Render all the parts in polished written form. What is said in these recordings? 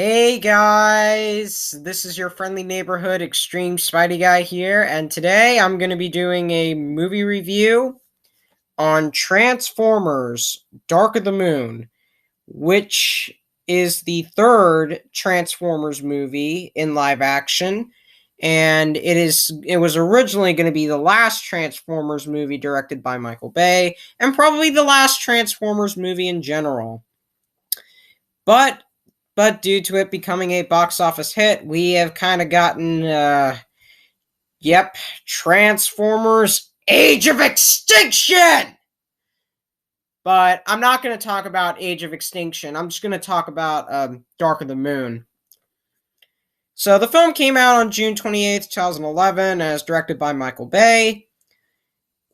Hey guys, this is your friendly neighborhood Extreme Spidey Guy here, and today I'm going to be doing a movie review on Transformers Dark of the Moon, which is the third Transformers movie in live action, and it was originally going to be the last Transformers movie directed by Michael Bay, and probably the last Transformers movie in general. But due to it becoming a box office hit, we have kind of gotten, yep, Transformers Age of Extinction! But I'm not going to talk about Age of Extinction. I'm just going to talk about Dark of the Moon. So the film came out on June 28th, 2011, as directed by Michael Bay.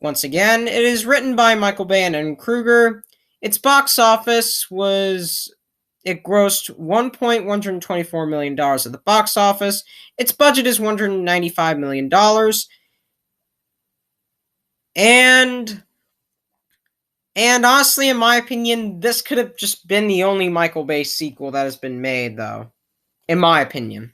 Once again, it is written by Michael Bay and Evan Kruger. Its box office was It grossed $1.124 million at the box office. Its budget is $195 million. And honestly, in my opinion, this could have just been the only Michael Bay sequel that has been made, though. In my opinion.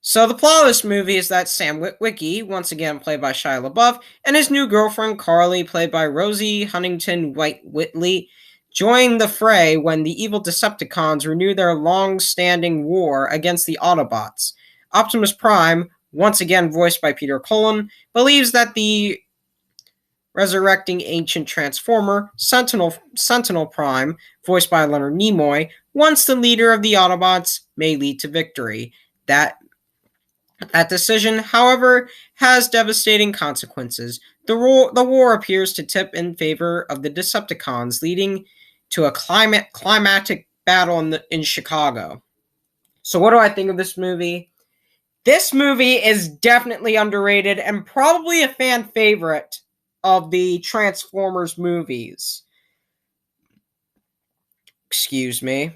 So the plot of this movie is that Sam Witwicky, once again played by Shia LaBeouf, and his new girlfriend Carly, played by Rosie Huntington Whiteley, join the fray when the evil Decepticons renew their long-standing war against the Autobots. Optimus Prime, once again voiced by Peter Cullen, believes that the resurrecting ancient Transformer, Sentinel Prime, voiced by Leonard Nimoy, once the leader of the Autobots, may lead to victory. That decision, however, has devastating consequences. The war appears to tip in favor of the Decepticons, leading to a climactic battle in Chicago. So what do I think of this movie? This movie is definitely underrated and probably a fan favorite of the Transformers movies. Excuse me.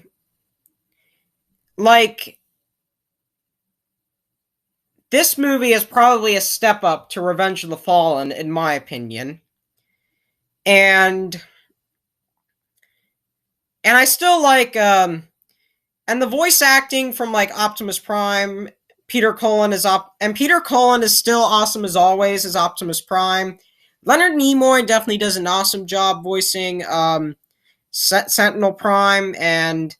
This movie is probably a step up to Revenge of the Fallen, in my opinion. And I still like, and the voice acting from, Optimus Prime, Peter Cullen is still awesome as always as Optimus Prime. Leonard Nimoy definitely does an awesome job voicing, Sentinel Prime, and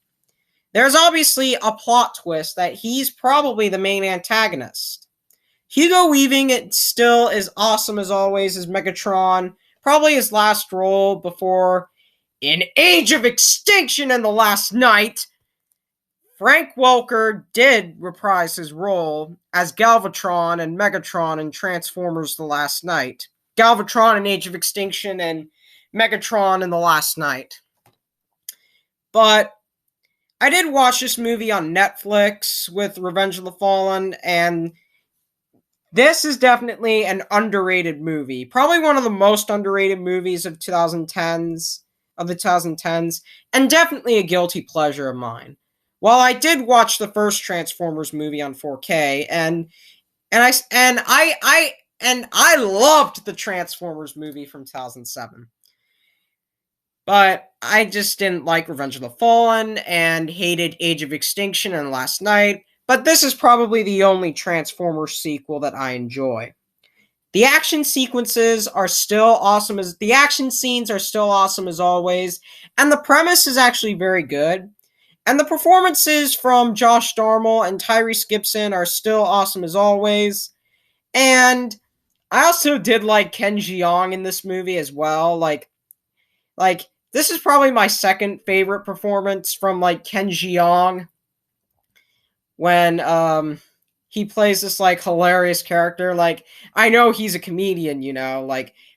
there's obviously a plot twist that he's probably the main antagonist. Hugo Weaving, it still is awesome as always as Megatron, probably his last role before, in Age of Extinction and The Last Knight, Frank Welker did reprise his role as Galvatron and Megatron in Transformers The Last Knight. Galvatron in Age of Extinction and Megatron in The Last Knight. But I did watch this movie on Netflix with Revenge of the Fallen, and this is definitely an underrated movie. Probably one of the most underrated movies of the 2010s, and definitely a guilty pleasure of mine. While I did watch the first Transformers movie on 4K, and I loved the Transformers movie from 2007. But I just didn't like Revenge of the Fallen and hated Age of Extinction and Last Knight. But this is probably the only Transformers sequel that I enjoy. The action sequences are still awesome the action scenes are still awesome as always, and the premise is actually very good. And the performances from Josh Duhamel and Tyrese Gibson are still awesome as always. And I also did like Ken Jeong in this movie as well. Like this is probably my second favorite performance from Ken Jeong, when he plays this hilarious character. I know he's a comedian,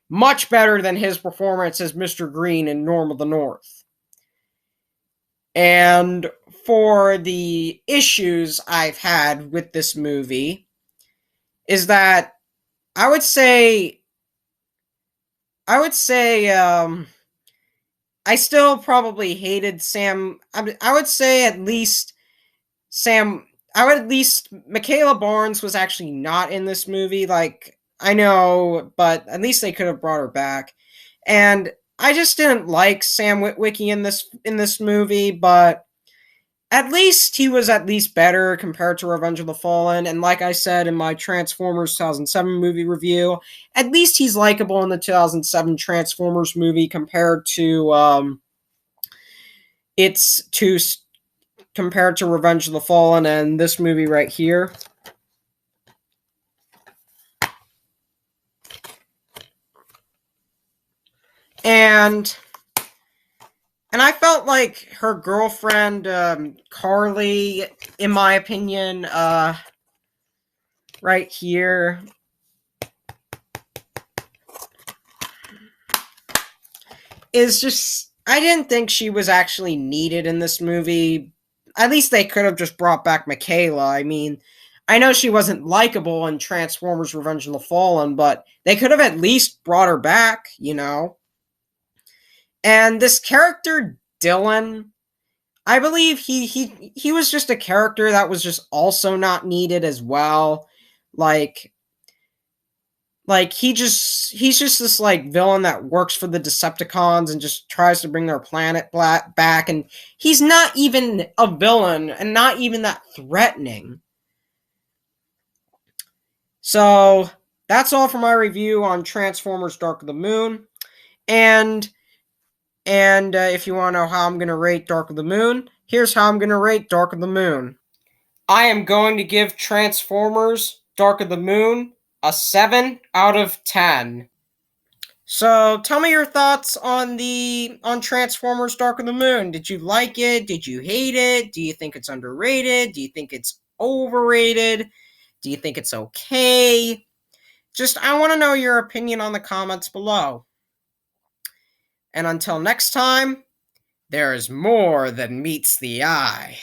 much better than his performance as Mr. Green in Norm of the North. And for the issues I've had with this movie is that I would say I still probably hated Sam. I would say at least Michaela Barnes was actually not in this movie. I know, but at least they could have brought her back. And I just didn't like Sam Witwicky in this movie, but at least he was at least better compared to Revenge of the Fallen. And like I said in my Transformers 2007 movie review, at least he's likable in the 2007 Transformers movie compared to it's to compared to Revenge of the Fallen and this movie right here. And I felt like her girlfriend, Carly, in my opinion, right here, is just, I didn't think she was actually needed in this movie. At least they could have just brought back Michaela. I mean, I know she wasn't likable in Transformers Revenge of the Fallen, but they could have at least brought her back, you know? And this character, Dylan, I believe he was just a character that was just also not needed as well. Like he's just this like villain that works for the Decepticons and just tries to bring their planet back, and he's not even a villain and not even that threatening. So that's all for my review on Transformers Dark of the Moon. And if you want to know how I'm going to rate Dark of the Moon, here's how I'm going to rate Dark of the Moon. I am going to give Transformers Dark of the Moon a 7 out of 10. So tell me your thoughts on Transformers Dark of the Moon. Did you like it? Did you hate it? Do you think it's underrated? Do you think it's overrated? Do you think it's okay? I want to know your opinion on the comments below. And until next time, there is more than meets the eye.